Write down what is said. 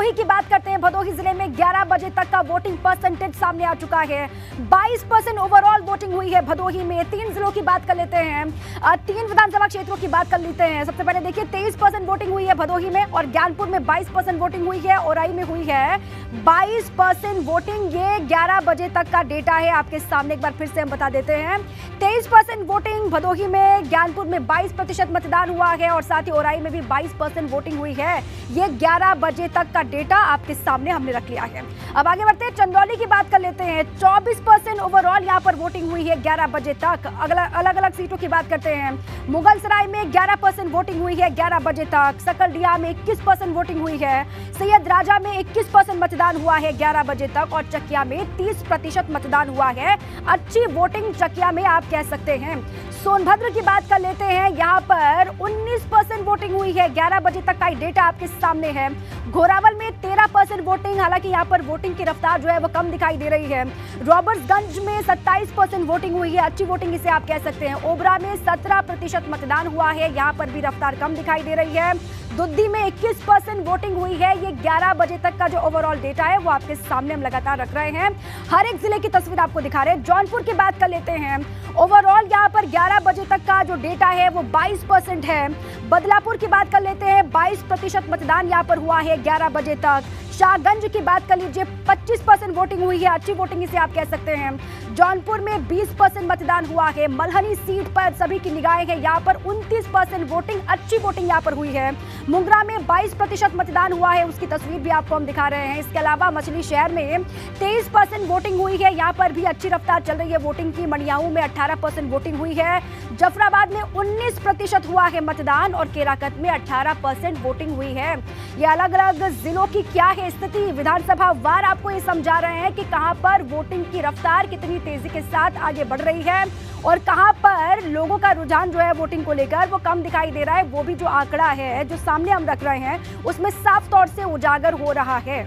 भदोही की बात करते हैं। भदोही जिले में 11 बजे तक का वोटिंग परसेंटेज सामने आ चुका है। 22% ओवरऑल वोटिंग हुई है भदोही में। 3 जिलों की बात कर लेते हैं, 3 विधानसभा क्षेत्रों की बात कर लेते हैं। सबसे पहले देखिए 23% वोटिंग हुई है भदोही में और ज्ञानपुर में 22% वोटिंग हुई है। औराई में हुई है 22% वोटिंग। ये 11 बजे तक का डेटा है आपके सामने, एक बार फिर से हम बता देते हैं। 23% वोटिंग भदोही में, ज्ञानपुर में 22% मतदान हुआ है और साथ ही औराई में भी 22% वोटिंग हुई है। ये 11 बजे तक का डेटा आपके सामने हमने रख लिया है। अब आगे बढ़ते हैं, चंदौली की बात कर लेते हैं। 24% ओवरऑल यहाँ पर वोटिंग हुई है 11 बजे तक। अलग अलग सीटों की बात करते हैं। मुगलसराय में 11% वोटिंग हुई है 11 बजे तक। सकलडिया में 21% वोटिंग हुई है। सैयद राजा में 21% मतदान हुआ है 11 बजे तक और चकिया में 30% मतदान हुआ है। अच्छी वोटिंग चकिया में आप कह सकते हैं। सोनभद्र की बात कर लेते हैं, यहाँ पर 19% वोटिंग हुई है 11 बजे तक का डेटा आपके सामने है। घोरावल में 13% वोटिंग, हालांकि यहाँ पर वोटिंग की रफ्तार जो है वो कम दिखाई दे रही है। रॉबर्ट्सगंज में 27% वोटिंग हुई है, अच्छी वोटिंग इसे आप कह सकते हैं। ओबरा में 17% मतदान हुआ है, यहाँ पर भी रफ्तार कम दिखाई दे रही है। दुद्दी में 21% वोटिंग हुई है। ये 11 बजे तक का जो ओवरऑल डेटा है वो आपके सामने हम लगातार रख रहे हैं, हर एक जिले की तस्वीर आपको दिखा रहे हैं। जौनपुर की बात कर लेते हैं। ओवरऑल यहाँ पर 11 बजे तक का जो डेटा है वो 22% है। बदलापुर की बात कर लेते हैं, 22% मतदान यहाँ पर हुआ है 11 बजे तक। शाहगंज की बात कर लीजिए, 25% वोटिंग हुई है, अच्छी वोटिंग इसे आप कह सकते हैं। जौनपुर में 20% मतदान हुआ है। मल्हनी सीट पर सभी की निगाहें हैं, यहाँ पर 29% वोटिंग, अच्छी वोटिंग यहाँ पर हुई है। मुंगरा में 22% मतदान हुआ है, उसकी तस्वीर भी आपको हम दिखा रहे हैं। इसके अलावा मछली शहर में 23% वोटिंग हुई है, यहाँ पर भी अच्छी रफ्तार चल रही है वोटिंग की। मनियाऊ में 18% वोटिंग हुई है। जफराबाद में 19% हुआ है मतदान और केराकत में 18% वोटिंग हुई है। ये अलग अलग जिलों की क्या है स्थिति, विधानसभा वार आपको ये समझा रहे हैं कि कहां पर वोटिंग की रफ्तार कितनी तेजी के साथ आगे बढ़ रही है और कहां पर लोगों का रुझान जो है वोटिंग को लेकर वो कम दिखाई दे रहा है। वो भी जो आंकड़ा है जो सामने हम रख रहे हैं उसमें साफ तौर से उजागर हो रहा है।